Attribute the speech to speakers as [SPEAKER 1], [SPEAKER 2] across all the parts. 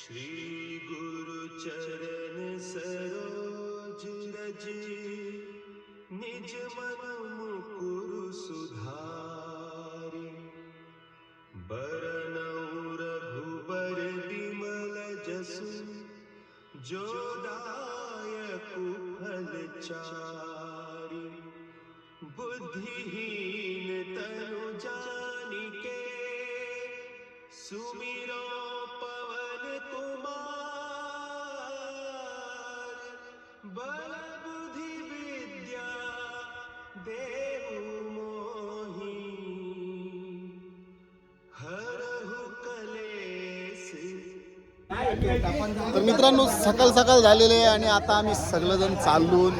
[SPEAKER 1] श्री गुरु चरण सरोज रज निज मन मुकुरु सुधारि बरनउँ रघुबर विमल जसु जो दायकु फल चारि बुद्धिहीन तनु जानिके सुमिरो पवन कुमार बल बुद्धि विद्या देहु मोहि हरहु कलेस।
[SPEAKER 2] तर मित्रांनो सकाळ सकाळ झालेले आहे आणि आता आम्ही सगळेजण चालून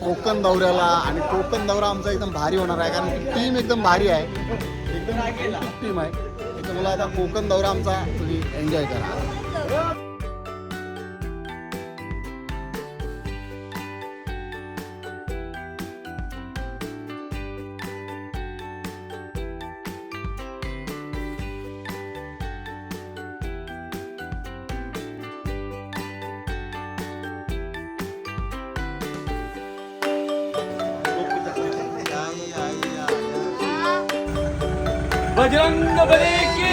[SPEAKER 2] कोकण दौऱ्याला आणि कोकण दौरा आमचा एकदम भारी होणार आहे कारण की टीम एकदम भारी आहे, एकदम टीम आहे. त्याच्यामुळे आता कोकण दौरा आमचा तुम्ही एन्जॉय करा.
[SPEAKER 3] बजरंगबली की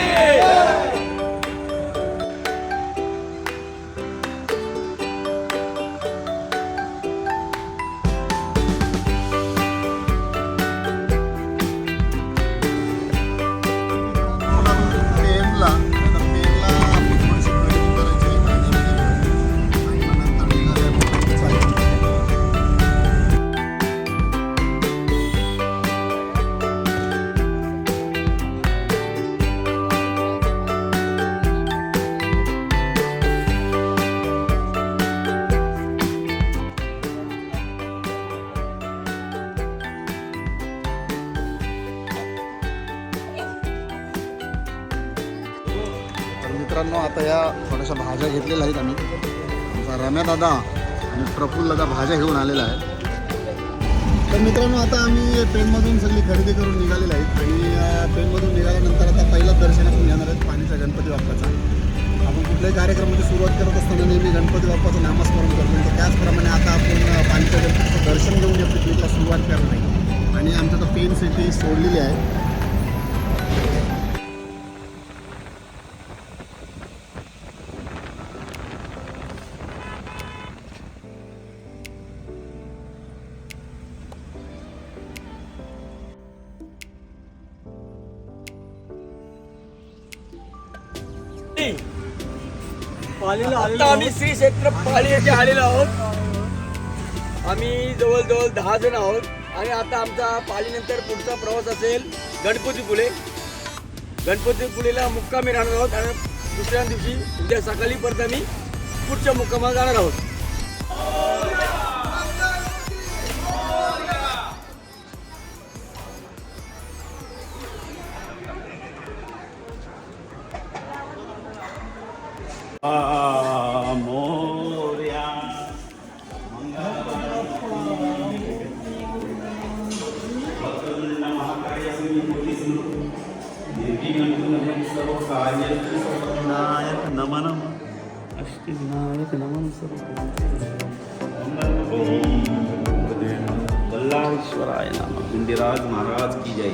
[SPEAKER 2] मित्रांनो आता या थोड्याशा भाज्या घेतलेल्या आहेत आम्ही. आमचा रम्या दादा आणि प्रफुल्ल दादा भाज्या घेऊन आलेला आहे. तर मित्रांनो आता आम्ही पेणमधून सगळी खरेदी करून निघालेले आहेत आणि पेणमधून निघाल्यानंतर आता पहिलाच दर्शन आपण घेणार आहेत पाणीचा गणपती बाप्पाचा. आपण कुठल्याही कार्यक्रमाची सुरुवात करत असताना नेहमी गणपती बाप्पाचं नामस्मरण करतो, तर त्याचप्रमाणे आता आपण पाणीच्या गणपतीचं दर्शन घेऊन या पिकनिकला सुरुवात करणार आहे. आणि आमच्या तर पेन सिटी सोडलेली आहे.
[SPEAKER 3] आता आम्ही श्री क्षेत्र पाली येथे आलेलो आहोत. आम्ही जवळजवळ 10 जण आहोत आणि आता आमचा पालीनंतर पुढचा प्रवास असेल गणपतीपुळे. गणपतीपुळेला मुक्कामी राहणार आहोत आणि दुसऱ्या दिवशी उद्या सकाळी परत आम्ही पुढच्या मुक्कामाला जाणार आहोत.
[SPEAKER 4] मोर्या नायक नमनम अष्टविनायक नमन बल्लाळेश्वराय नमः. गुंडीराज महाराज की जय.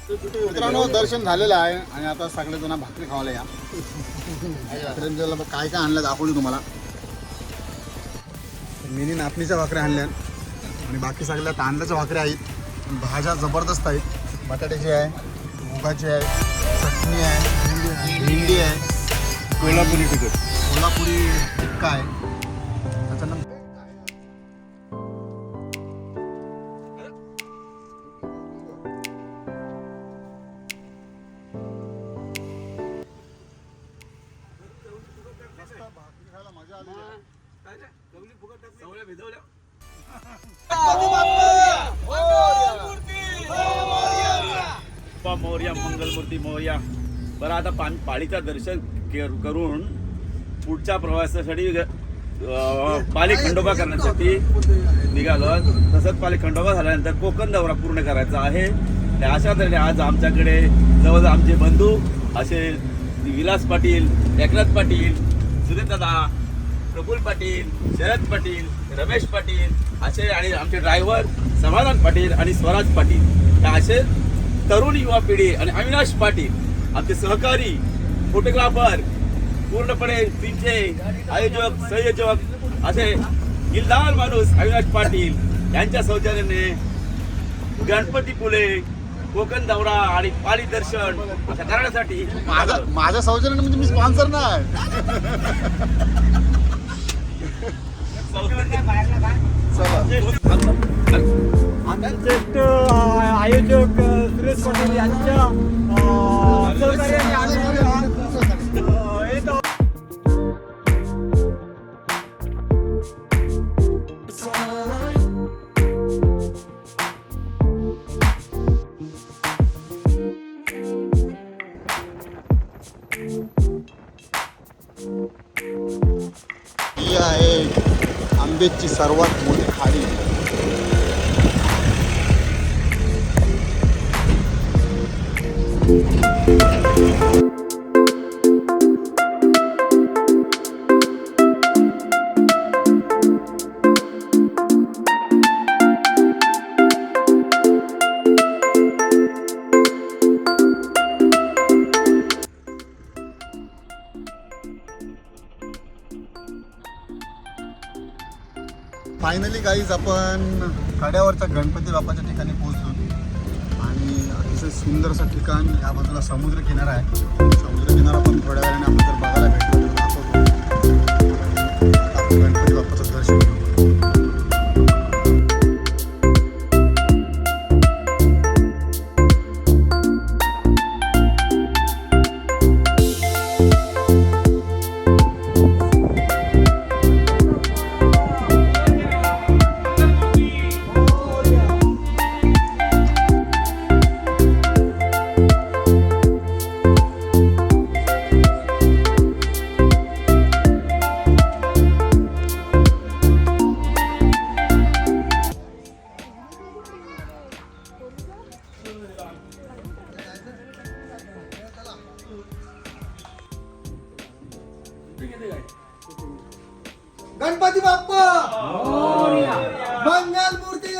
[SPEAKER 2] मित्रांनो दर्शन झालेलं आहे आणि आता सगळेजण भाकरी खावायला या. काय काय आणलं दाखवली तुम्हाला. मिनी नाचणीच्या भाकऱ्या आणल्या आणि बाकी सगळ्या तांदळाच्या भाकऱ्या आहेत. भाज्या जबरदस्त आहेत. बटाट्याची आहे, मुगाची आहे, चटणी आहे, भेंडी आहे, कोल्हापुरी टिक्का आहे. त्याच्यानंतर
[SPEAKER 4] बाप्पा मोरया, मंगलमूर्ती मोरया. बरं आता पाळीचं दर्शन करून पुढच्या प्रवासासाठी पाली खंडोबा करण्यासाठी निघालो. तसंच पाली खंडोबा झाल्यानंतर कोकण दौरा पूर्ण करायचा आहे. त्या अशा तऱ्हेने आज आमच्याकडे जवळ आमचे बंधू असे विलास पाटील, एकनाथ पाटील, सुरेशदादा, प्रफुल्ल पाटील, शरद पाटील, रमेश पाटील असे आणि आमचे ड्रायव्हर समाधान पाटील आणि स्वराज पाटील या असे तरुण युवा पिढी आणि अविनाश पाटील आमचे सहकारी फोटोग्राफर पूर्णपणे टीमचे आयोजक संयोजक असे गिल्दार माणूस अविनाश पाटील यांच्या सौजन्याने गणपतीपुळे कोकण दौरा आणि पाली दर्शन अशा करण्यासाठी
[SPEAKER 2] माझ्या सौजन्याने म्हणजे मी स्पॉन्सर नाही.
[SPEAKER 3] आमचे ज्येष्ठ आयोजक सुरेश पाटील यांच्या सहकार्याने आम्ही येत आहोत.
[SPEAKER 2] ही आहे आंबेची सर्वात मोठी खाडी. फायनली गाईज आपण कड्यावरच्या गणपती बाप्पाच्या ठिकाणी पोहोचलो आणि अतिशय सुंदर असं ठिकाण. या बाजूला समुद्र किनारा आहे. समुद्र किनारा पण थोड्या वेळाने आपण जर बघायला भेटलो तर दाखवतो. आपण गणपती बाप्पाचं दर्शन घेऊ.
[SPEAKER 1] गणपती बाप्पा मंगलमूर्ती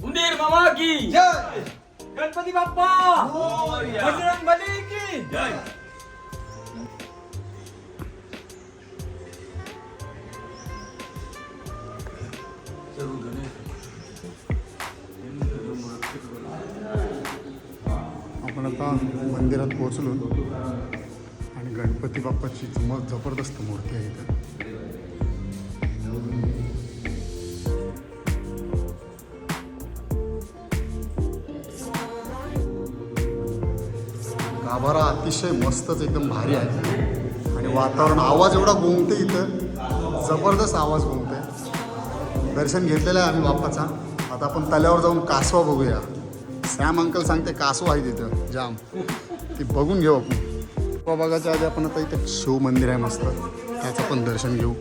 [SPEAKER 3] उंदीर मामा की
[SPEAKER 1] जय.
[SPEAKER 3] गणपती बाप्पा बजरंग बली की जय.
[SPEAKER 2] आपण आता मंदिरात पोहोचलो आणि गणपती बाप्पाची जबरदस्त मूर्ती आहे इथे. गाभारा अतिशय मस्तच एकदम भारी आहे आणि वातावरण आवाज एवढा घुमते इथं, जबरदस्त आवाज घुमते. दर्शन घेतलेलं आहे आम्ही बाप्पाचा. आता आपण तल्यावर जाऊन कासवा बघूया. सॅम अंकल सांगते कासवा आहे तिथं जाम, ती बघून घेऊ आपण. बघायच्या आधी आपण आता इथे शिव मंदिर आहे मस्त, त्याचं पण दर्शन घेऊ.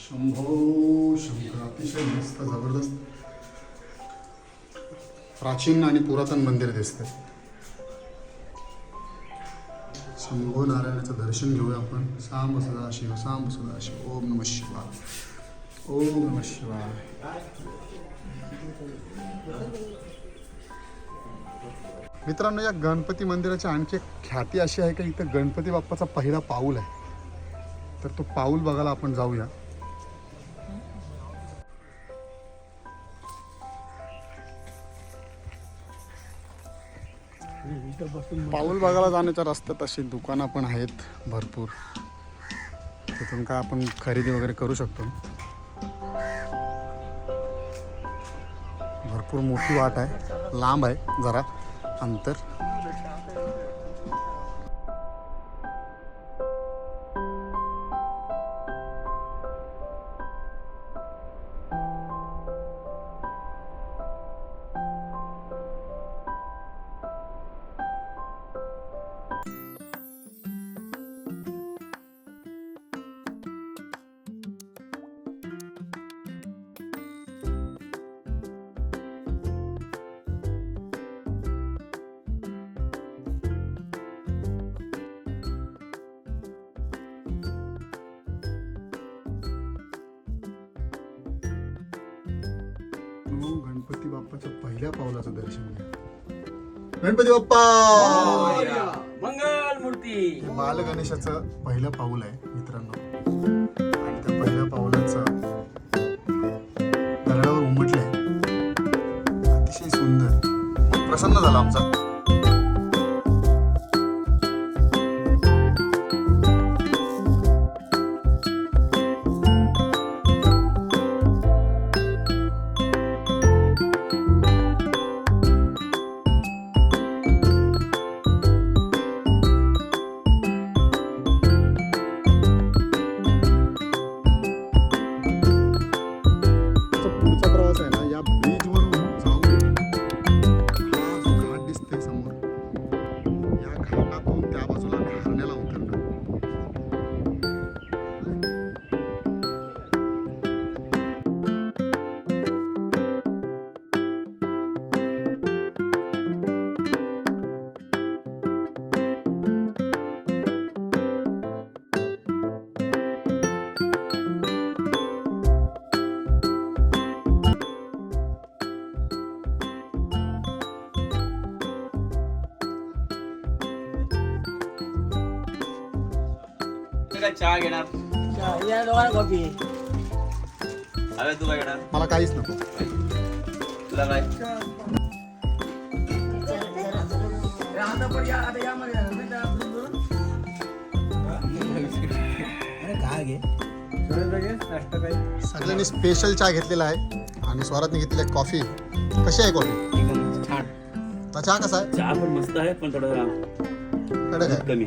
[SPEAKER 2] शंभो शंकर, अतिशय मस्त जबरदस्त प्राचीन आणि पुरातन मंदिर दिसतंय. शंभो नारायणाचं दर्शन घेऊया आपण. सांब सदाशिव, सांब सदाशिव. ओम नमः शिवाय, ओम नमः शिवाय. मित्रांनो, या गणपती मंदिराची आणखी एक ख्याती अशी आहे की इथं गणपती बाप्पाचा पहिला पाऊल आहे. तर तो पाऊल बघायला आपण जाऊया. पाऊल बघायला जाण्याच्या रस्त्यात अशी दुकानं पण आहेत भरपूर. तिथून काय आपण खरेदी वगैरे करू शकतो. भरपूर मोठी वाट आहे, लांब आहे जरा अंतर. गणपती बाप्पाच्या पहिल्या पावलाचं दर्शन घ्या. गणपती बाप्पा,
[SPEAKER 3] मंगल मूर्ती.
[SPEAKER 2] बाल गणेशाचं पहिलं पाऊल आहे मित्रांनो. आणि त्या पहिल्या पाऊलाचं दगडावर उमटलंय. अतिशय सुंदर, प्रसन्न झाला आमचा. पुढचा प्रवास आहे ना, या ब्रिजवरून जाऊन हा जो घाट दिसतोय समोर, या घाटातून त्या बाजूला आम्ही हरण्याला उतरणार.
[SPEAKER 4] काय चहा घेणार?
[SPEAKER 3] या दोघांना कॉफी.
[SPEAKER 4] अरे तू काय घेणार?
[SPEAKER 2] मला काहीच नको.
[SPEAKER 4] तुला काय?
[SPEAKER 3] आता पण या, आता यामध्ये काय घे नाश्ता काही.
[SPEAKER 2] सगळ्यांनी स्पेशल चहा घेतलेला आहे आणि स्वरातने घेतलेली आहे कॉफी. कशी आहे कॉफी?
[SPEAKER 4] छान.
[SPEAKER 2] तर चहा कसा आहे?
[SPEAKER 4] चहा पण मस्त आहे, पण थोडा
[SPEAKER 2] कडक आहे.
[SPEAKER 4] कमी.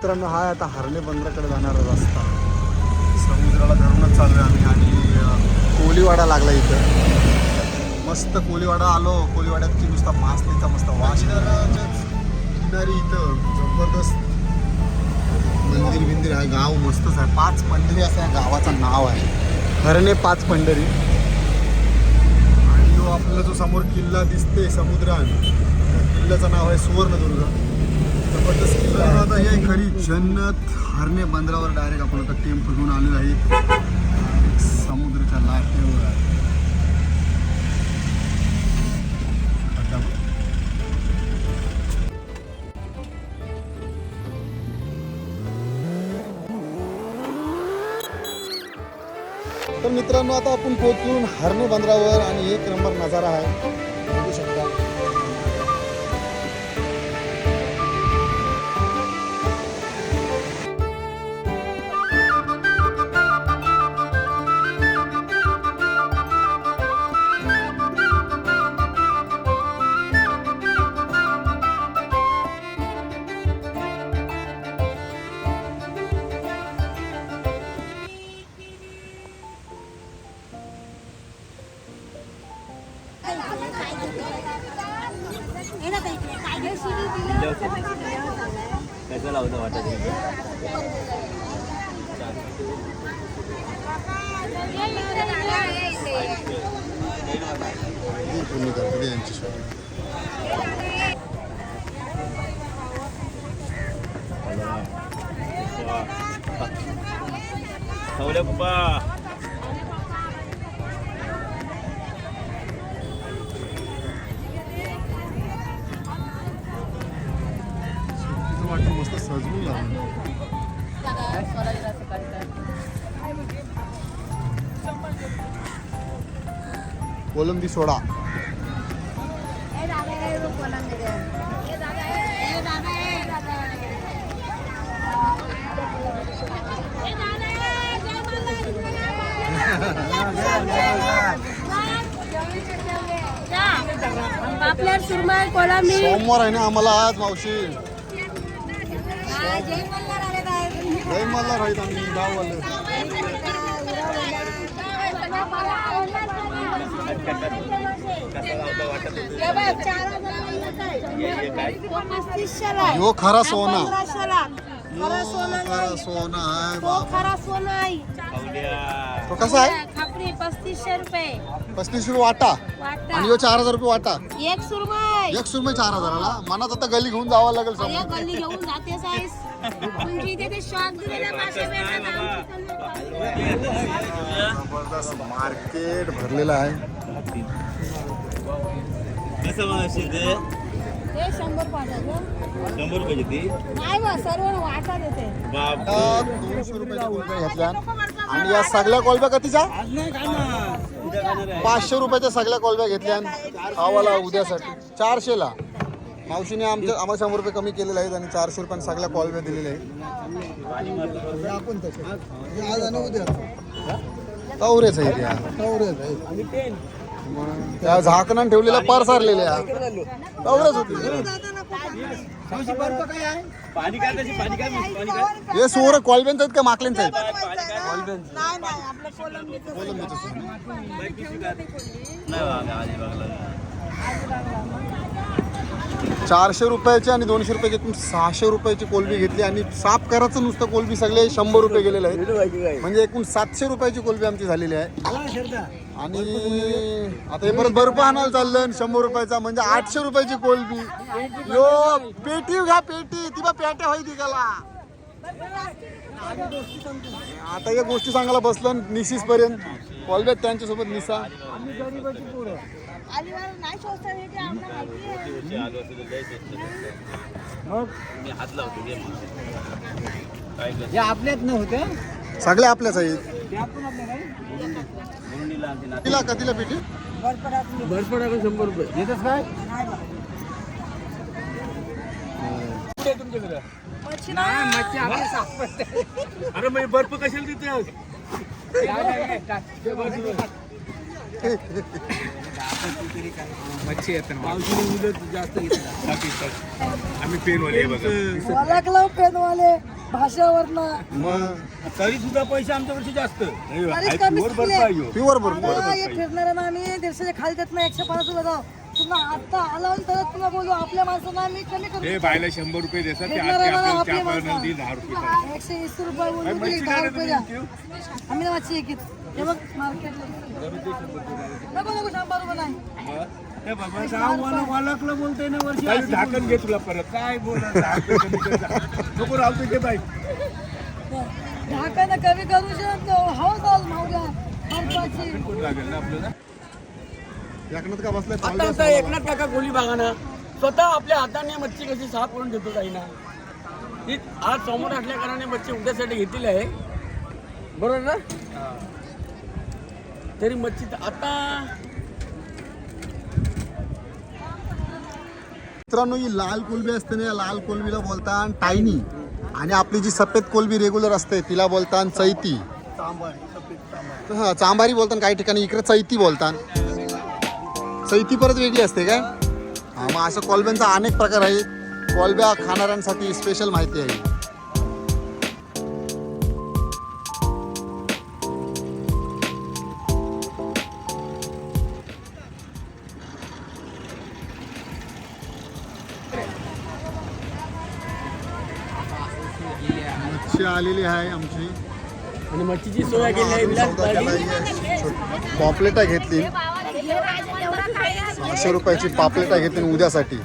[SPEAKER 2] मित्रांनो, हा आता हरणे बंदराकडे जाणारा रस्ता. समुद्राला धरूनच चालू आहे आम्ही. आणि कोलीवाडा लागला इथं. मस्त कोलीवाडा आलो. कोलीवाड्याची नुसता मासलीचा मस्त वाशिदाराच्या किनारी इथं जबरदस्त मंदिर बिंदिर आहे. गाव मस्तच आहे. 5 पंढरी असं या गावाचं नाव आहे. हरणे 5 पंढरी. आणि आपल्याला जो समोर किल्ला दिसते समुद्रात, किल्ल्याचं नाव आहे सुवर्णदुर्ग. जबरदस्त किल्ला. आता हे खरी जन्नत. हरणे बंदरावर डायरेक्ट आपण आता टेम्पो घेऊन आलेलो आहे. समुद्राच्या लाटेवर आहे. मित्रांनो आता आपण पोहोचून हरणे बंदरावर आणि एक नंबर नजारा आहे बघू शकता.
[SPEAKER 3] कसं लावतं वाटत
[SPEAKER 2] पूर्ण करते यांची शॉपिंग.
[SPEAKER 4] सवल्या पप्पा
[SPEAKER 2] वाटतं मस्त सजवून लावलं. कोलंबी सोडा.
[SPEAKER 5] पापलेट सुरमई कोलंबी
[SPEAKER 2] सोमवार आहे ना आम्हाला आज मावशी. लय मला राहील आम्ही गाववाले. यो खरा सोना. खरा सोना आहे बाप.
[SPEAKER 5] खरा सोना आहे
[SPEAKER 2] तो कसा आहे?
[SPEAKER 5] खापरी 3500 रुपये
[SPEAKER 2] 35 रुपये वाटा
[SPEAKER 5] वाटा.
[SPEAKER 2] आणि यो 4000 रुपये वाटा.
[SPEAKER 5] एक सुरमई
[SPEAKER 2] एक सुरमई 4000ला. मनात आता गली घेऊन जावं लागेल
[SPEAKER 5] अरे
[SPEAKER 2] समोर.
[SPEAKER 5] गल्ली घेऊन जाते साईस तुमची इथे ते शॉक दिलेल्या मासे भेटतात.
[SPEAKER 2] जबरदस्त मार्केट भरलेलं आहे.
[SPEAKER 4] कसं मावशी ते
[SPEAKER 5] हे 100 पाठवलं
[SPEAKER 4] 100 रुपये किती
[SPEAKER 5] नाही बा सर्व वाटा देते
[SPEAKER 4] बाप
[SPEAKER 2] आता 200 रुपयाच्या कोलब्या घेतल्या आणि या सगळ्या कोलब्या कितीच्या? 500 रुपयाच्या सगळ्या कोलब्या घेतल्या खावाला उद्यासाठी. 400ला मावशीने आम्हाला 100 रुपये कमी केलेले आहेत आणि 400 रुपयांनी सगळ्या कोलब्या दिलेल्या आहेत. आपण तसे आज आणि उद्या तवरेच आहे त्या. तवरेच आहे. त्या झाकणान ठेवलेल्या पार सारलेल्या तवरेच होती.
[SPEAKER 4] पाणी काय त्याची पाणी काय पाणी काय
[SPEAKER 2] हे सोर कोलब्यांचं आहेत का माकल्यांचं आहेत?
[SPEAKER 5] नाही नाही आपलं कोलंबीचं
[SPEAKER 2] कोलंबीचं सोर.
[SPEAKER 4] नाही बाबा आधी बघला
[SPEAKER 2] 400 रुपयाची आणि 200 रुपयाची एकूण 600 रुपयाची कोलबी घेतली आणि साफ करायचं नुसतं कोलबी सगळे 100 रुपये गेलेले आहेत. म्हणजे एकूण 700 रुपयाची कोलबी आमची झालेली आहे. आणि आता हे परत बर्फ आणायला चाललं 100 रुपयाचा म्हणजे 800 रुपयाची कोलबी. यो पेटी घ्या पेटी ती बा पेट्या होई तिघाला. आता या गोष्टी सांगायला बसलं निशीस पर्यंत कोलब्यात त्यांच्यासोबत निसा.
[SPEAKER 5] अलिवार नाही शोधता येते आम्हाला माहिती आहे.
[SPEAKER 4] आलो असं तर जायचं मी हात लावतो घे मग. काय करतो
[SPEAKER 3] आपल्यात नव्हते
[SPEAKER 2] सगळ्या आपल्याच आहेत.
[SPEAKER 4] मुरुंडीला आणते ना
[SPEAKER 2] तिला कधीला पेटी?
[SPEAKER 3] भरपड 100 रुपये देतच काय तुमच्याकडे
[SPEAKER 5] मच्छी
[SPEAKER 3] नाही मच्छी आम्हाला सापडते.
[SPEAKER 4] अरे मग बर्फ कशाला देते
[SPEAKER 3] मच्छी येते पावसाळी उलट जास्त
[SPEAKER 4] आम्ही पेनवाले बघा
[SPEAKER 5] ओळखलं पेनवाले भाषावरनं
[SPEAKER 2] मग
[SPEAKER 4] तरी सुद्धा पैसे आमच्याकडचे जास्त
[SPEAKER 5] तरी कमीच केले.
[SPEAKER 2] प्युअर बरोबर.
[SPEAKER 5] आता हे फिरणाऱ्यांना आम्ही 150 खाली देत नाही 150 रुपये जाऊ तुला आता आला तर तुला बोलू आपल्या माणसांना आम्ही कमी करू
[SPEAKER 4] बायला 100 रुपये देतात
[SPEAKER 5] फिरणाऱ्यांना आपल्या माणसांना
[SPEAKER 4] 10 रुपये
[SPEAKER 5] 120 रुपये बोलू तरी 10 रुपये द्या आम्ही ना मच्छी एक हे बघ मार्केटला नको नको 100 रुपये नाही
[SPEAKER 4] ओळखलं बोलतोय ना वर्षी झाकण घे तुला परत काय बोलत नको राहतो घे बाई
[SPEAKER 5] ढाकानं कमी करू शकतो हो चाल मावल्या खर्चाची
[SPEAKER 4] लागेल ना आपल्याला
[SPEAKER 2] एकनाथ का बसलाय
[SPEAKER 3] आता
[SPEAKER 2] चाललंय
[SPEAKER 3] आता एकनाथ काका गोली बघाना स्वतः आपल्या हाताने मच्छी कशी साफ करून देतो काही ना ही आज समोर असल्या कारणाने मच्छी उद्यासाठी घेतलेली आहे बरोबर ना तरी मच्छी आता
[SPEAKER 2] मित्रांनो ही लाल कोलबी असते ना, या लाल कोलबीला बोलतात टायनी. आणि आपली जी सफेद कोलबी रेग्युलर असते तिला बोलतात चैती. हां, चांबारी बोलतात काही ठिकाणी, इकडे चैती बोलतात. चैती परत वेगळी असते काय? हां, मग असं कोलब्यांचा अनेक प्रकार आहे. कोलब्या खाणाऱ्यांसाठी स्पेशल माहिती आहे. मच्छी आलेली आहे आमची.
[SPEAKER 3] आणि मच्छीची सोय केली आहे विलास पार्टी.
[SPEAKER 2] पॉपलेटा घेतली 600 रुपयाची पापलेटा घेतली उद्यासाठी.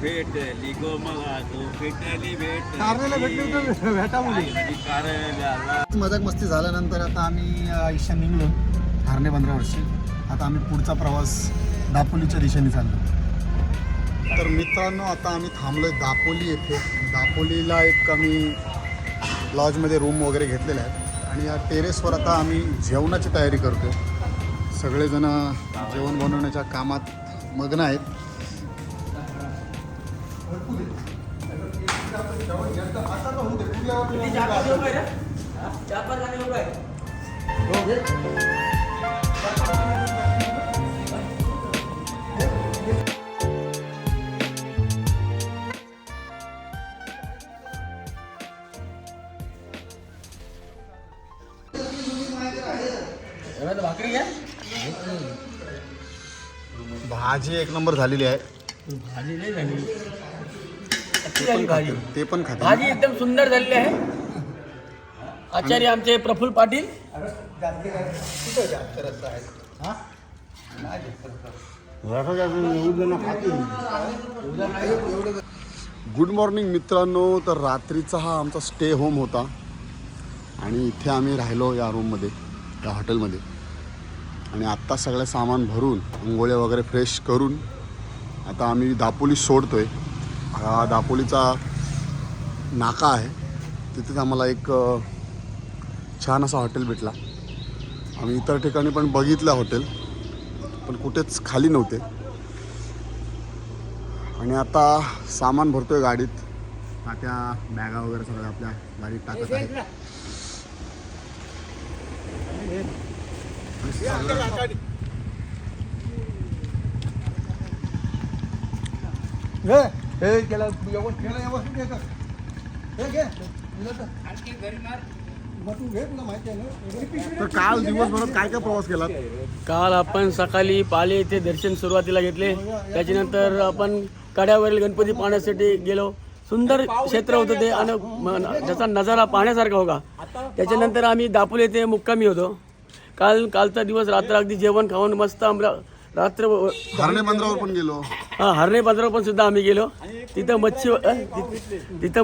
[SPEAKER 4] भेटली गो मगा गो भेटली भेटली.
[SPEAKER 2] मजाक मस्ती झाल्यानंतर आता आम्ही ईशा निघलो हारणे बंदरावरची. आता आम्ही पुढचा प्रवास दापोलीच्या दिशेने चाललो. तर मित्रांनो आता आम्ही थांबलोय दापोली येथे. दापोलीला एक आम्ही लॉजमध्ये रूम वगैरे घेतलेला आहे आणि या टेरेसवर आता आम्ही जेवणाची तयारी करतो. सगळेजण जेवण बनवण्याच्या कामात मग्न आहेत.
[SPEAKER 3] भाकरी घ्या.
[SPEAKER 2] भाजी एक नंबर झालेली आहे.
[SPEAKER 3] भाजी नाही झाली.
[SPEAKER 2] ते पण खाते.
[SPEAKER 3] भाजी एकदम सुंदर झालेली आहे. आचार्य आमचे प्रफुल्ल पाटील.
[SPEAKER 2] गुड मॉर्निंग मित्रांनो. तर रात्रीचा हा आमचा स्टे होम होता आणि इथे आम्ही राहिलो या रूममध्ये, या हॉटेलमध्ये. आणि आत्ता सगळं सामान भरून अंघोळ्या वगैरे फ्रेश करून आता आम्ही दापोली सोडतोय. हा दापोलीचा नाका आहे, तिथेच आम्हाला एक छान असा हॉटेल भेटला. आम्ही इतर ठिकाणी पण बघितलं हॉटेल, पण कुठेच खाली नव्हते. आणि आता सामान भरतोय गाडीत. त्या बॅगा वगैरे सगळं आपल्या गाडीत टाकत आहे. तर काल दिवसभरात काय काय प्रवास केला?
[SPEAKER 3] काल आपण सकाळी पाले येथे दर्शन सुरुवातीला घेतले. त्याच्यानंतर आपण कड्यावरील गणपती पाहण्यासाठी गेलो. सुंदर क्षेत्र होतं ते आणि त्याचा नजारा पाहण्यासारखा होता. त्याच्यानंतर आम्ही दापोली येथे मुक्कामी होतो. कालचा दिवस रात्र अगदी जेवण खाऊन मस्त आम्हाला रात्र
[SPEAKER 2] हरणे बंदरावर पण गेलो.
[SPEAKER 3] हां, हरणे बाजारावर पण सुद्धा आम्ही गेलो. तिथं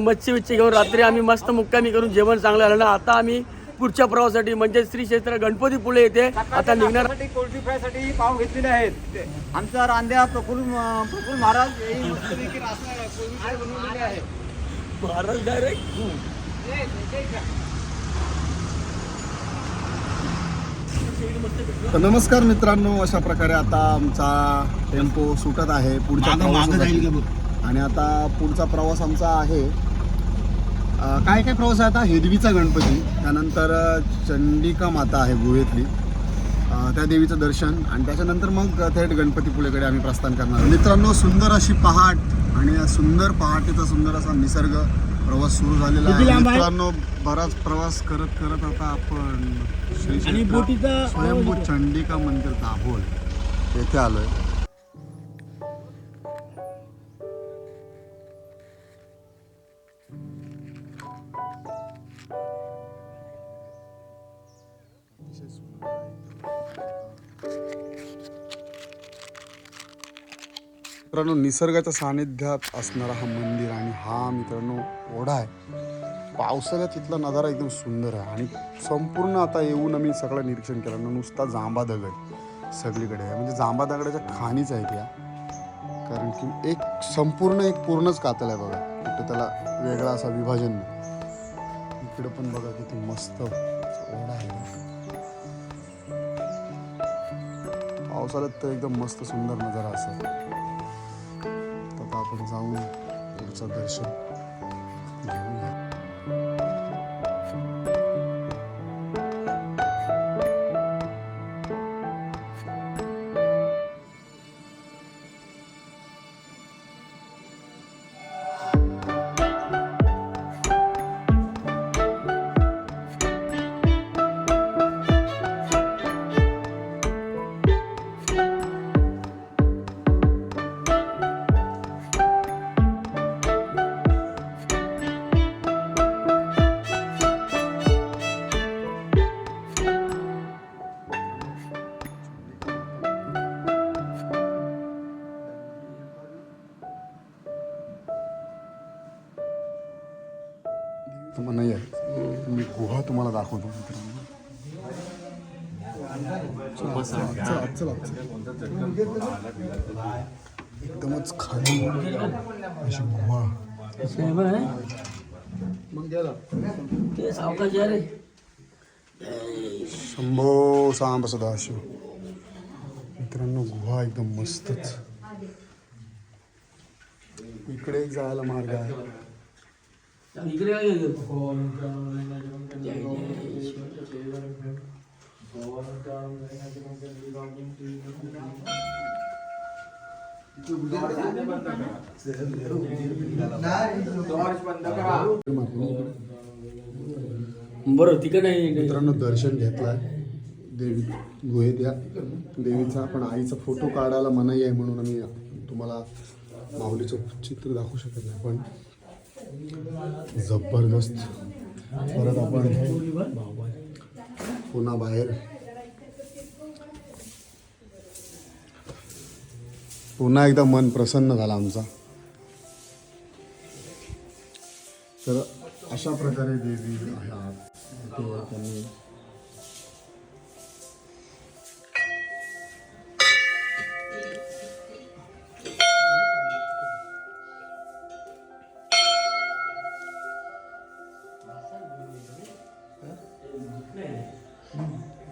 [SPEAKER 3] मच्छी घेऊन रात्री आम्ही मस्त मुक्कामी करून जेवण चांगलं आलं ना. आता आम्ही पुढच्या प्रवासासाठी म्हणजे श्री क्षेत्र गणपतीपुळे येथे आता निघणार.
[SPEAKER 6] कोल्ड्री फ्रायसाठी पाव घेतलेले आहेत. आमचा रांध्या प्रफुल्ल महाराज हे मस्तपैकी कोल्ड्री फ्राय बनवलेले आहे.
[SPEAKER 3] महाराज डायरेक्ट.
[SPEAKER 2] तर नमस्कार मित्रांनो, अशा प्रकारे आता आमचा टेम्पो सुटत आहे पुढच्या प्रवासासाठी. आणि आता पुढचा प्रवास आमचा आहे काय काय प्रवास आहे आता? हेदवीचा गणपती, त्यानंतर चंडिका माता आहे गुहेतली, त्या देवीचं दर्शन आणि त्याच्यानंतर मग थेट गणपतीपुळेकडे आम्ही प्रस्थान करणार. मित्रांनो, सुंदर अशी पहाट आणि या सुंदर पहाटेचा सुंदर असा निसर्ग प्रवास सुरू झालेला आहे. मित्रांनो, बराच प्रवास करत करत आता आपण श्री स्वयंभू चंडिका मंदिर दाभोळ येथे आलोय. मित्रांनो निसर्गाच्या सानिध्यात असणारा हा मंदिर आणि हा मित्रांनो ओढा आहे. पावसाळ्यात इथला नजारा एकदम सुंदर आहे आणि संपूर्ण आता येऊन आम्ही सगळं निरीक्षण केलं ना, नुसता जांबा दगड सगळीकडे आहे. म्हणजे जांबा दगडाच्या खाणीच आहेत या, कारण की एक संपूर्ण एक पूर्णच कातल आहे बघा, कुठं त्याला वेगळा असा विभाजन नाही. इकडे पण बघा किती मस्त ओढा आहे. पावसाळ्यात तर एकदम मस्त सुंदर नजारा असेल. तर आता आपण जाऊन पुढचं दर्शन घेऊया. तुम्हाला नाही आहे, मी गुहा तुम्हाला दाखवतो मित्रांनो. एकदमच खाली अशी गुहा.
[SPEAKER 3] ते सावकाश रे.
[SPEAKER 2] शंभो सांब सदाशिव. मित्रांनो गुहा एकदम मस्तच. इकडे एक जायला मार्ग आहे.
[SPEAKER 3] इकडे काय बरं तिकडे नाही.
[SPEAKER 2] मित्रांनो दर्शन घेतलंय देवी गुहेत. या देवीचा पण आईचा फोटो काढायला मनाई आहे म्हणून आम्ही तुम्हाला माऊलीचं चित्र दाखवू शकत नाही, पण जबरदस्त. परत आपण पुन्हा बाहेर पुन्हा एकदा मन प्रसन्न झाला आमचा. तर अशा प्रकारे देवी आहे. त्यांनी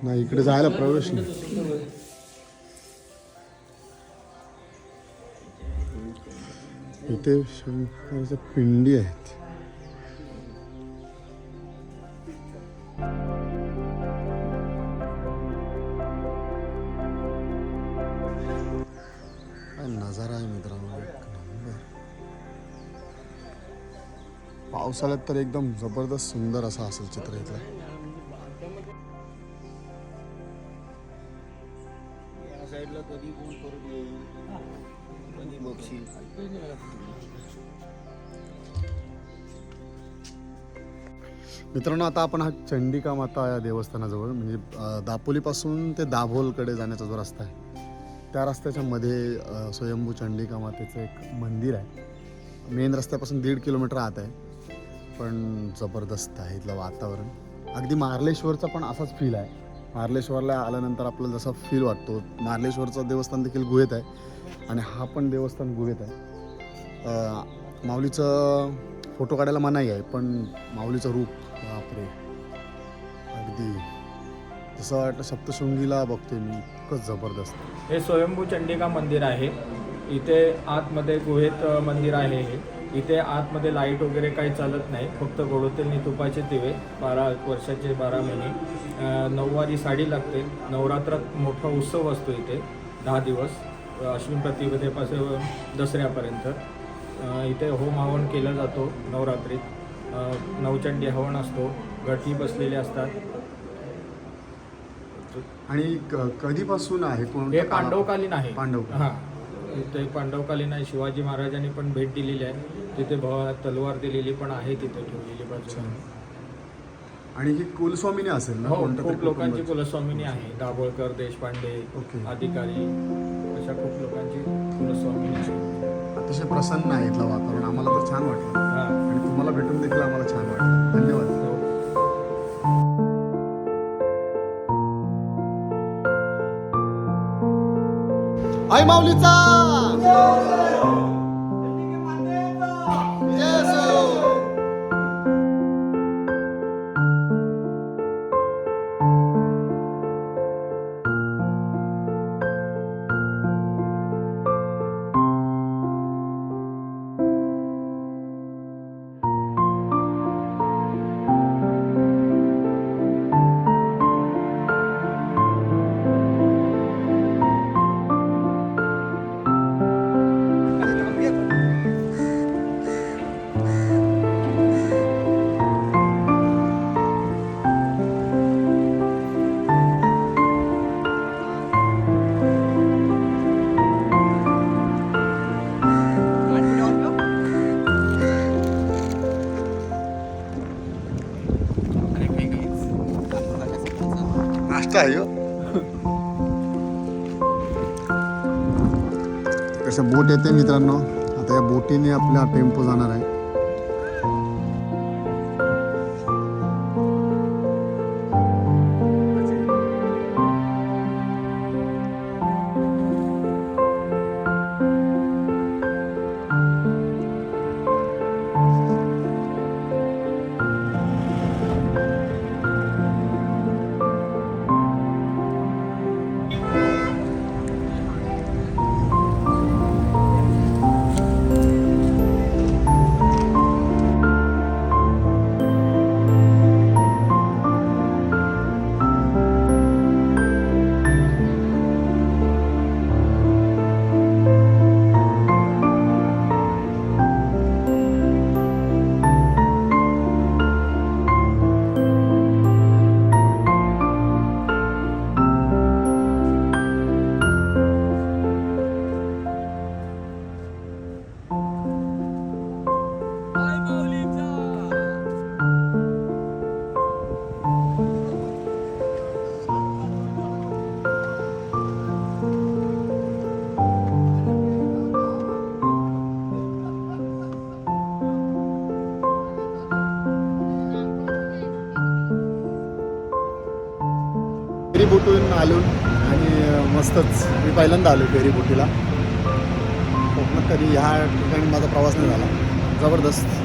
[SPEAKER 2] नाही इकडे जायला प्रवेश नाही. इथे शंकराच्या पिंडी आहेत. काय नजारा आहे मित्रांनो, एक नंबर. पावसाळ्यात तर एकदम जबरदस्त सुंदर असा असेल चित्र इथलं. मित्रांनो आता आपण हा चंडिका माता या देवस्थानाजवळ म्हणजे दापोलीपासून ते दाभोलकडे जाण्याचा जो रस्ता आहे त्या रस्त्याच्या मध्ये स्वयंभू चंडिका मातेचं एक मंदिर आहे. मेन रस्त्यापासून 1.5 किलोमीटर आत आहे, पण जबरदस्त आहे इथलं वातावरण. अगदी मार्लेश्वरचा पण असाच फील आहे. मार्लेश्वरला आल्यानंतर आपल्याला जसा फील वाटतो, मार्लेश्वरचं देवस्थान देखील गुहेत आहे आणि हा पण देवस्थान गुहेत आहे. माऊलीचं फोटो काढायला मनाई आहे, पण माऊलीचं रूप बापरे, अगदी जसं वाटतं सप्तशृंगीला बघतोय मी, इतकंच जबरदस्त.
[SPEAKER 7] हे स्वयंभू चंडिका मंदिर आहे. इथे आतमध्ये गुहेत मंदिर आहे. इथे आतमध्ये लाईट वगैरे काही चालत नाही, फक्त गोडोतेल आणि तुपाचे दिवे 12 वर्षाचे 12 महिने. 9वारी साडी लागते. नवरात्रात मोठा उत्सव असतो इथे 10 दिवस, अश्विन प्रतिपदेपासून दसऱ्यापर्यंत. इथे होम हवन केलं जातो नवरात्रीत. नवचंडी हवन असतो, गठी बसलेले असतात.
[SPEAKER 2] आणि कधीपासून आहे?
[SPEAKER 7] हे पांडवकालीन आहे.
[SPEAKER 2] पांडवकालीन.
[SPEAKER 7] हां, इथे पांडवकालीन आहे. शिवाजी महाराजांनी पण भेट दिलेली आहे. तिथे तलवार दिलेली पण आहे तिथे ठेवलेली बाजूला.
[SPEAKER 2] आणि ही कुलस्वामिनी असेल ना?
[SPEAKER 7] हो,
[SPEAKER 2] कोणत्या
[SPEAKER 7] खूप
[SPEAKER 2] तरी
[SPEAKER 7] लोकांची
[SPEAKER 2] कुटुंबाची?
[SPEAKER 7] कुलस्वामिनी आहे. दाभोळकर, देशपांडे,
[SPEAKER 2] ओके.
[SPEAKER 7] अधिकारी अशा खूप लोकांची कुलस्वामिनी आहे.
[SPEAKER 2] अतिशय प्रसन्न आहे इथलं वातावरण. आम्हाला तर छान वाटलं
[SPEAKER 7] हां.
[SPEAKER 2] आणि तुम्हाला भेटून देखील आम्हाला छान वाटलं. धन्यवाद.
[SPEAKER 7] हो.
[SPEAKER 2] आई माऊलीचा जय असो. नाश्ता आहे हो. कसं बोट येते मित्रांनो. आता या बोटीने आपला टेम्पो जाणार आहे. फेरीबोटीवरून आलो आणि मस्तच. मी पहिल्यांदा आलो फेरीबोटीला. कोकणात कधी ह्या ठिकाणी माझा प्रवास नाही झाला. जबरदस्त.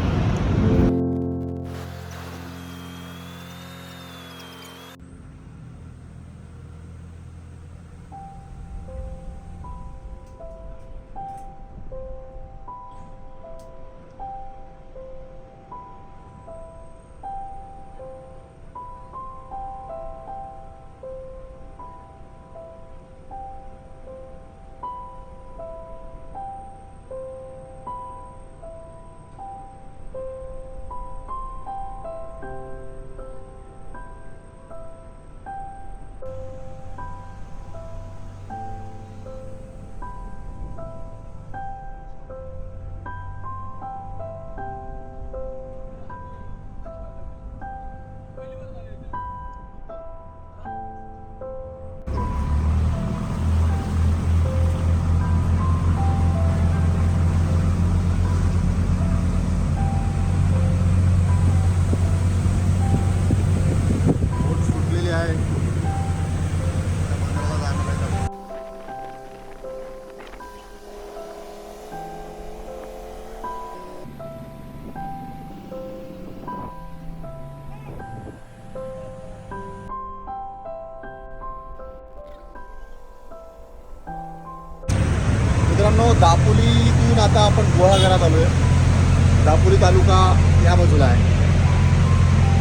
[SPEAKER 2] मित्रांनो, दापोलीतून आता आपण गुहागरात आलो आहे. दापोली तालुका या बाजूला आहे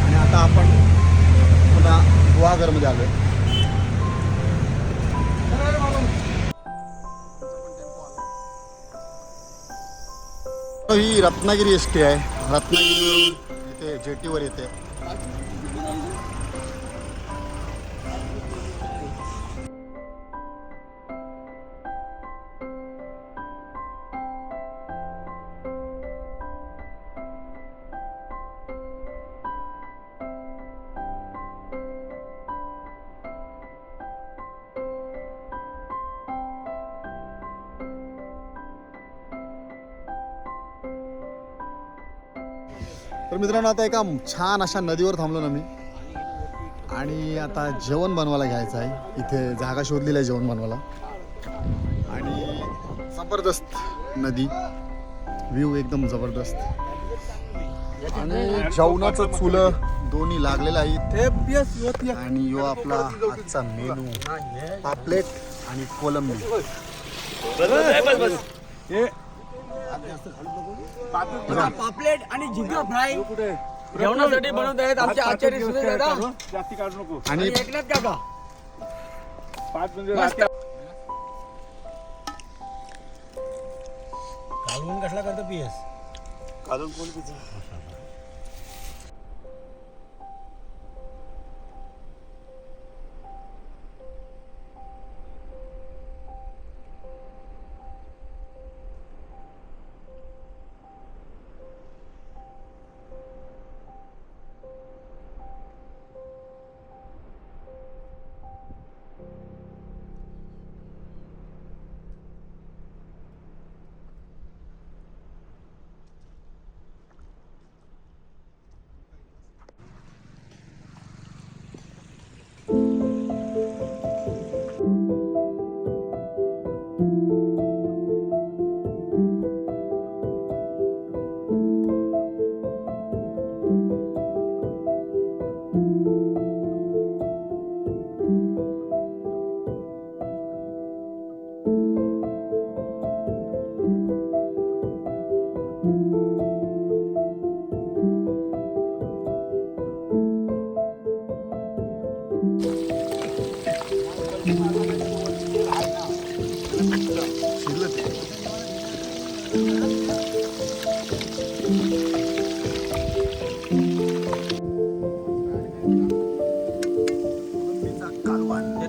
[SPEAKER 2] आणि आता आपण पुन्हा गुहागरमध्ये आलो आहे. ही रत्नागिरी एस टी आहे. रत्नागिरीवरून इथे जेटीवर येते. तर मित्रांनो आता एका छान अशा नदीवर थांबलो ना मी आणि आता जेवण बनवायला घ्यायचं आहे. इथे जागा शोधलेली आहे जेवण बनवायला आणि जबरदस्त नदी, व्ह्यू एकदम जबरदस्त आणि जेवणाचं चुलं दोन्ही लागलेलं आहे इथे. आणि यो आपला आजचा मेनू पापलेट आणि कोलंबी.
[SPEAKER 3] पापलेट आणि झिंगा फ्राय जेवणासाठी बनवत आहेत आमचे आचार्य सुनील दादा
[SPEAKER 4] जास्ती काढू नको.
[SPEAKER 2] आणि
[SPEAKER 3] आणि एकनाथ काका.
[SPEAKER 4] 5 म्हणजे
[SPEAKER 3] मस्त.
[SPEAKER 1] कालवण कसला करतो पीएस?
[SPEAKER 4] काढून कोण पिझ्झा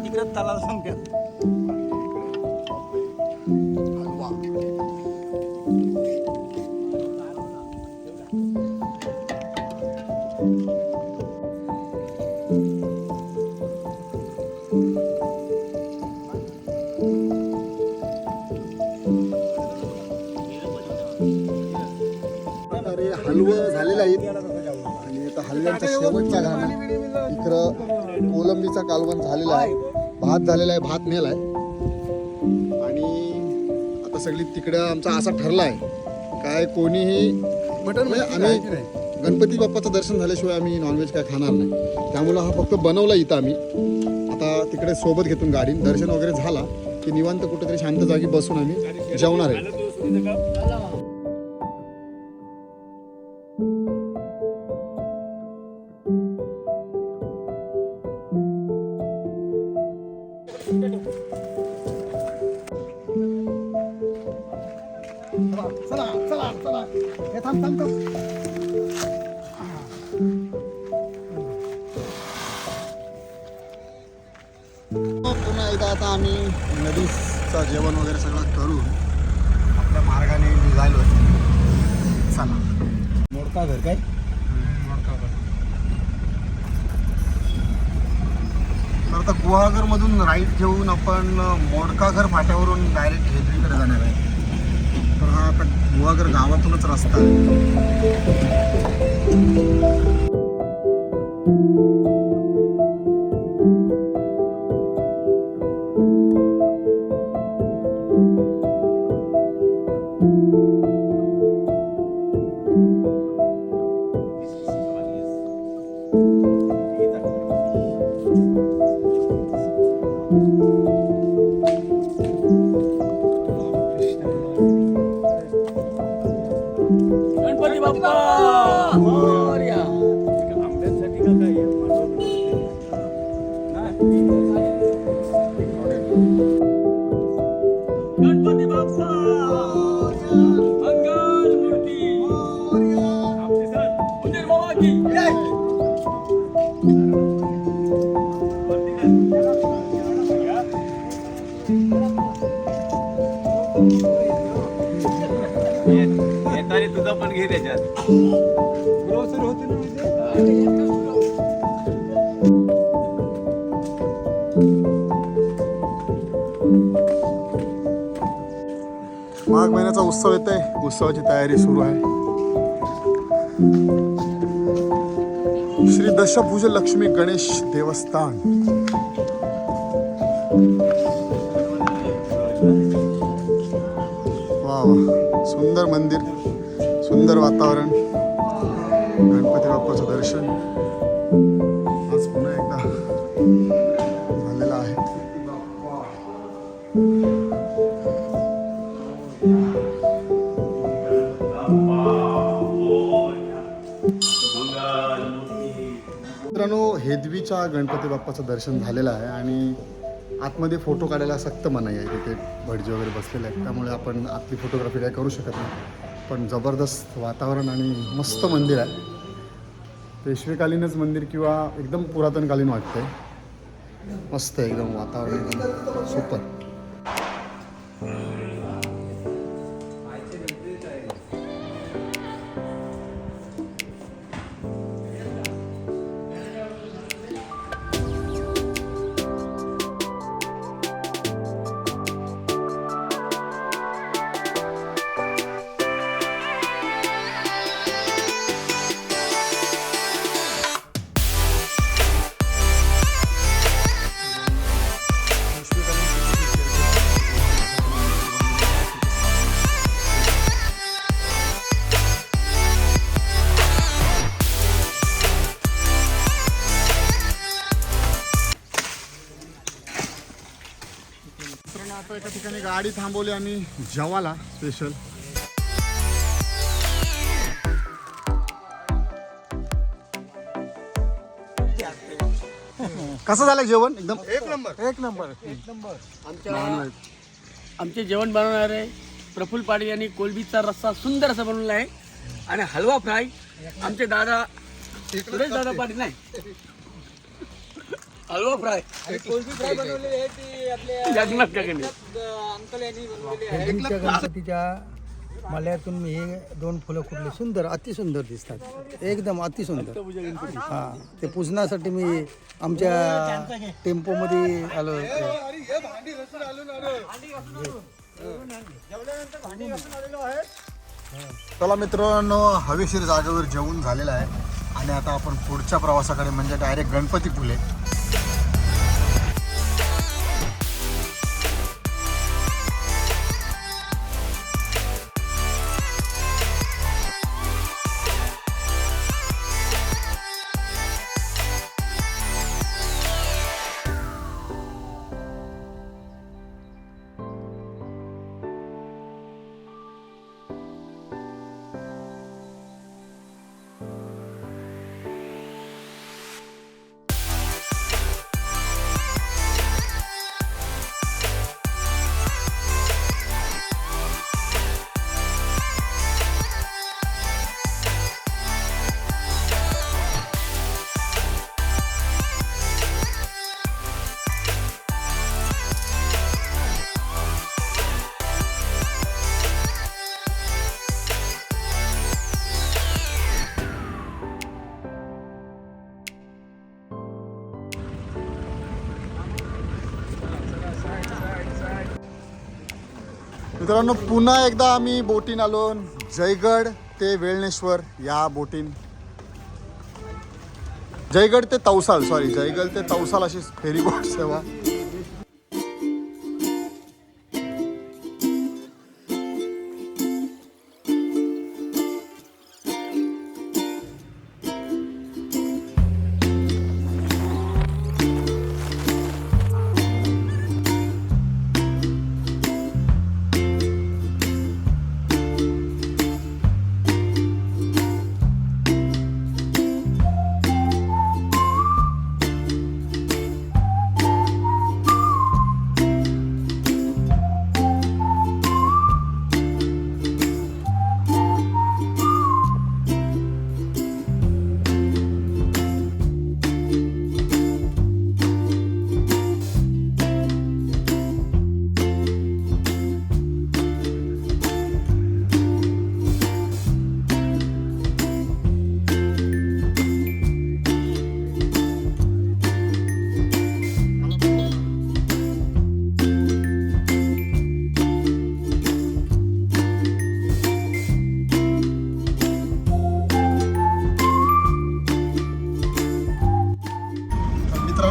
[SPEAKER 1] तिकडे तलाला सांगतात.
[SPEAKER 2] अरे हलवं झालेलं आहे आणि आता हलव्यांचा शेवटचा घाणा. इकडं कोलंबीचा कालवण झालेला आहे, भात झालेला आहे, भात नेला आहे आणि आता सगळी तिकडं आमचा असा ठरला आहे काय कोणीही मटण आम्ही गणपती बाप्पाचं दर्शन झाल्याशिवाय आम्ही नॉनव्हेज काय खाणार नाही. त्यामुळं हा फक्त बनवला इथं आम्ही. आता तिकडे सोबत घेतून गाडी दर्शन वगैरे झाला की निवांत कुठेतरी शांत जागी बसून आम्ही जेवणार आहे. चला चला चला हे थांब थांब थांब. पुन्हा एकदा आता आम्ही नदीचं जेवण वगैरे सगळं करून आपल्या मार्गाने निघालो. चला
[SPEAKER 1] मोडका घर काय?
[SPEAKER 2] तर आता गुहागरमधून राईट घेऊन आपण मोडकाघर फाट्यावरून डायरेक्ट हेदरीकडे जाणार आहे. तर हा आता गुहागर गावातूनच रस्ता आहे.
[SPEAKER 3] गणपती बाप्पा मोरया.
[SPEAKER 4] आंब्यासाठी का काय आहे?
[SPEAKER 3] गणपती बाप्पा मंगल मूर्ती उंदीर बाबा की जय.
[SPEAKER 4] येताना तुझा पण घे त्याच्यात.
[SPEAKER 6] ग्रोसरी होती ना म्हणजे
[SPEAKER 2] माघ महिन्याचा उत्सव येत आहे, उत्सवाची तयारी सुरू आहे. श्री दशभुज लक्ष्मी गणेश देवस्थान. वा वा, सुंदर मंदिर, सुंदर वातावरण, गणपती बाप्पाचं दर्शन आज पुन्हा एकदा झालेलं आहे. मित्रांनो, हेदवीच्या गणपती बाप्पाचं दर्शन झालेलं आहे आणि आतमध्ये फोटो काढायला सक्त मनाई आहे. तिथे भटजी वगैरे बसलेले आहेत, त्यामुळे आपण आतली फोटोग्राफी काय करू शकत नाही. पण जबरदस्त वातावरण आणि मस्त मंदिर आहे. पेशवेकालीनच मंदिर किंवा एकदम पुरातनकालीन वाटतंय. मस्त आहे एकदम वातावरण, एकदम सुपर. आता एका ठिकाणी गाडी थांबवली आणि जेवायला स्पेशल. कसं झालं जेवण? एकदम एक नंबर, एक नंबर, एक नंबर.
[SPEAKER 3] आमचे जेवण बनवणार आहे प्रफुल्ल पाटील यांनी. कोलबीचा रस्सा सुंदर असा बनवला आहे आणि हलवा फ्राय आमचे दादा सुरेश दादा पाटील नाही, हलवा फ्राय
[SPEAKER 6] कोलबी फ्राय बनवलेली आहे ती आपल्या
[SPEAKER 3] जगन्नाथ काकांनी.
[SPEAKER 6] अंकल यांनी बनवलेली आहे.
[SPEAKER 1] देवीच्या गणपतीच्या माल्यातून मी हे 2 फुलं कुठले सुंदर, अतिसुंदर दिसतात, एकदम अतिसुंदर. हां, ते पूजनासाठी मी आमच्या टेम्पोमध्ये आलो.
[SPEAKER 2] चला मित्रांनो, हवेशीर जागेवर जेवून झालेलं आहे आणि आता आपण पुढच्या प्रवासाकडे म्हणजे डायरेक्ट गणपतीपुले. मित्रांनो, पुन्हा एकदा आम्ही बोटीन आलो. जयगड ते वेळणेश्वर या बोटीन, जयगड ते तवसाल, जयगड ते तवसाल अशी फेरी बोट सेवा.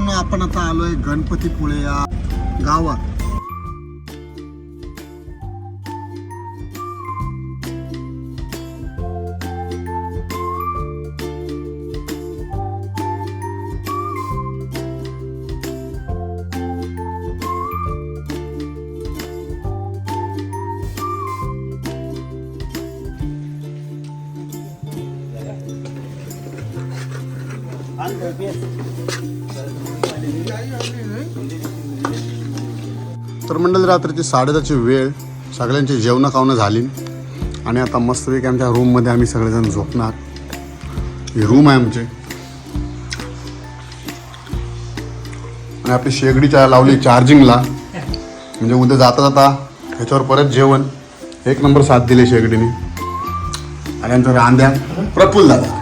[SPEAKER 2] मित्रांनो आपण आता आलोय गणपतीपुळे या गावात. तर मंडळी रात्रीची 10:30ची वेळ, सगळ्यांची जेवणं खावणं झाली आणि आता मस्तपैकी आमच्या रूममध्ये आम्ही सगळेजण झोपणार. ही रूम आहे आमची आणि आपली शेगडीच्या लावली चार्जिंगला, म्हणजे उद्या जाता जाता ह्याच्यावर परत जेवण. एक नंबर साथ दिली शेगडीने. आणि आमच्या रांद्या प्रफुल्ल दादा.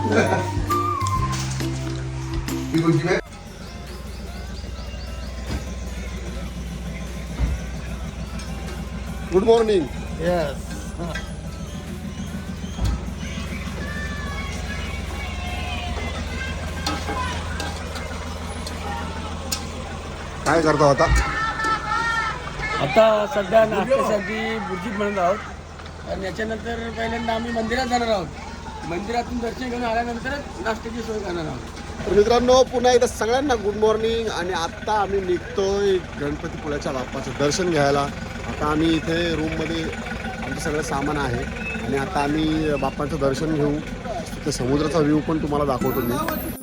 [SPEAKER 2] Good morning.
[SPEAKER 1] येस.
[SPEAKER 2] काय करतो आता?
[SPEAKER 3] आता सध्या नाश्त्यासाठी बुर्जी बनवत आहोत आणि याच्यानंतर पहिल्यांदा आम्ही मंदिरात जाणार आहोत. मंदिरातून दर्शन घेऊन आल्यानंतरच नाश्त्याची सोय करणार आहोत.
[SPEAKER 2] तर मित्रांनो पुन्हा एकदा सगळ्यांना गुड मॉर्निंग. आणि आत्ता आम्ही निघतोय गणपतीपुळ्याच्या बाप्पाचं दर्शन घ्यायला. आता आम्ही इथे रूममध्ये आमचं सगळं सामान आहे आणि आता आम्ही बाप्पाचं दर्शन घेऊ. तिथे समुद्राचा व्ह्यू पण तुम्हाला दाखवतो मी.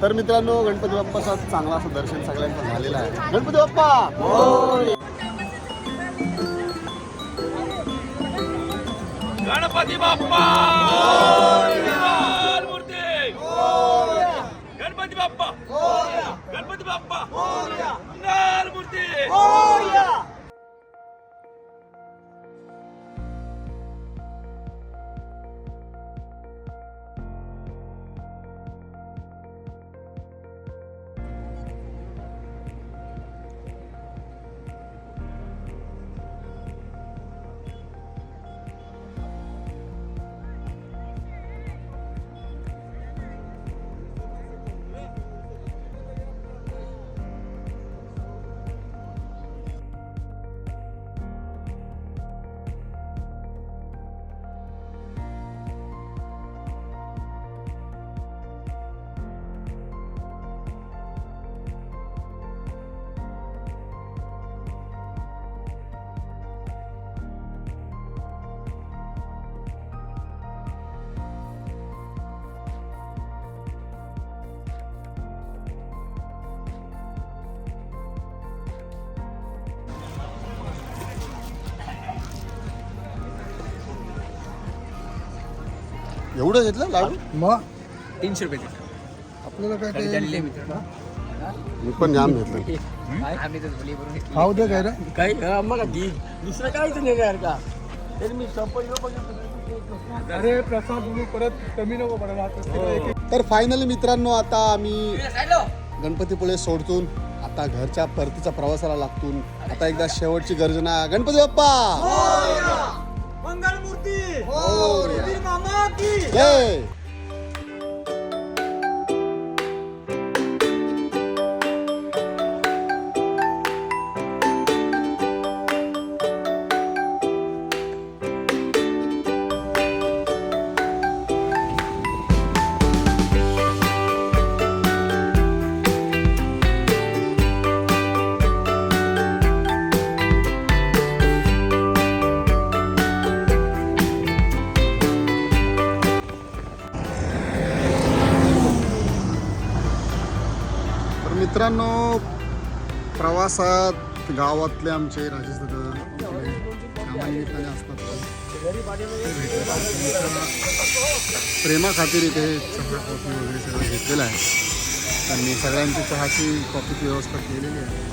[SPEAKER 2] तर मित्रांनो गणपती बाप्पाचं चांगलं असं दर्शन सगळ्यांचं झालेलं आहे. गणपती बाप्पा
[SPEAKER 4] गणपती बाप्पा मूर्ती. गणपती बाप्पा गणपती बाप्पा मूर्ती.
[SPEAKER 2] एवढं घेतलं लाडू?
[SPEAKER 1] मग
[SPEAKER 3] 300 रुपये
[SPEAKER 1] आपल्याला काय ते
[SPEAKER 2] मी पण जाम घेतलं.
[SPEAKER 1] खाऊ दे काय रे.
[SPEAKER 3] काही मग दुसरं काहीच नाही यार का तरी मी
[SPEAKER 1] अरे प्रसाद परत कमी नको पडायला.
[SPEAKER 2] तर फायनली मित्रांनो आता आम्ही गणपतीपुळे सोडतून आता घरच्या परतीच्या प्रवासाला लागतून आता एकदा शेवटची गर्जना गणपती बाप्पा
[SPEAKER 6] मंगलमूर्ती
[SPEAKER 2] मोरया.
[SPEAKER 6] वीर मामा की
[SPEAKER 2] जय. तर मित्रांनो प्रवासात गावातले आमचे राजेश दादा कामानिमित्ताने असतात. प्रेमा खातीर इथे चहा कॉफी वगैरे सगळं घेतलेलं आहे. त्यांनी सगळ्यांची चहाची कॉफीची व्यवस्था केलेली आहे.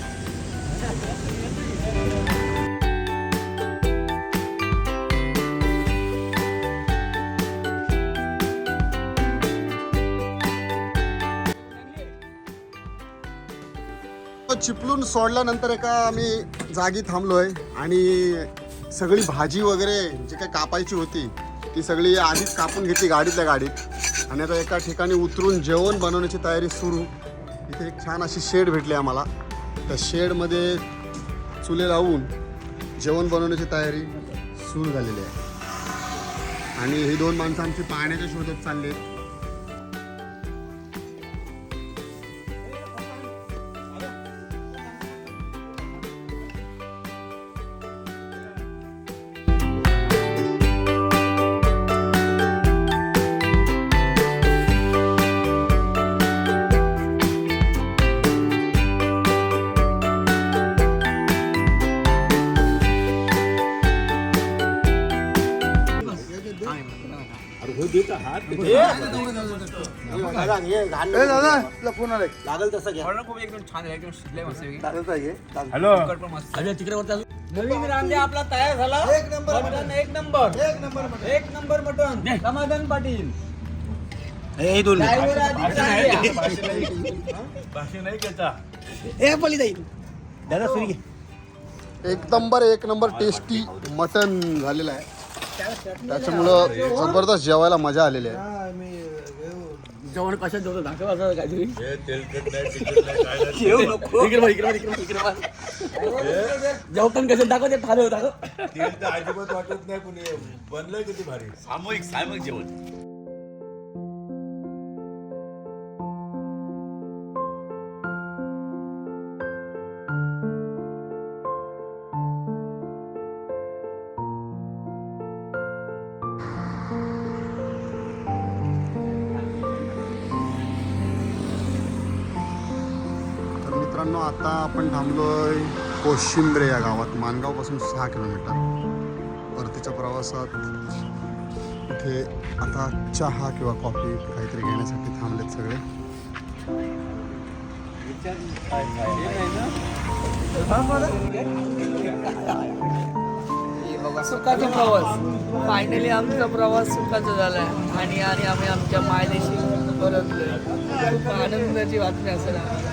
[SPEAKER 2] चिपळूण सोडल्यानंतर एका आम्ही जागी थांबलोय आणि सगळी भाजी वगैरे जी काही कापायची होती ती सगळी आधीच कापून घेतली गाडीतल्या गाडीत आणि आता एका ठिकाणी उतरून जेवण बनवण्याची तयारी सुरू. इथे एक छान अशी शेड भेटली आम्हाला. त्या शेडमध्ये चुले लावून जेवण बनवण्याची तयारी सुरू झालेली आहे आणि ही दोन माणसं आमची पाण्याच्या शोधात चालली आहेत.
[SPEAKER 1] दादा आपला फोन आलाय.
[SPEAKER 3] एकदम छान एकदम शिजलंय मस्त तिकडे वरती
[SPEAKER 6] नवीन रांदे आपला तयार झाला.
[SPEAKER 1] एक नंबर
[SPEAKER 6] मटण एक नंबर एक नंबर मटण समाधान पाटील ड्रायव्हर आधी रांदे.
[SPEAKER 2] एक नंबर टेस्टी मटन झालेलं आहे. त्याच्यामुळं जबरदस्त जेवायला मजा आलेली आहे.
[SPEAKER 1] हा, मी
[SPEAKER 3] जेवण कशात जेवतो दाखव असं काहीतरी जेव नको जेवताना कशात दाखव ते फार दाखव
[SPEAKER 4] अजिबात वाटत नाही कुणी बनलंय किती भारी सामूहिक जेवण.
[SPEAKER 2] मित्रांनो आता आपण थांबलोय कोशिंबरे या गावात. माणगावपासून 6 किलोमीटर. परतीच्या प्रवासात इथे आता चहा किंवा कॉफी काहीतरी घेण्यासाठी थांबलेत सगळे.
[SPEAKER 5] सुखाचा प्रवास फायनली आमचा प्रवास सुखाचा झालाय आणि आम्ही आमच्या मायदेशी परतलोय. खूप आनंदाची बातमी असेल आम्हाला.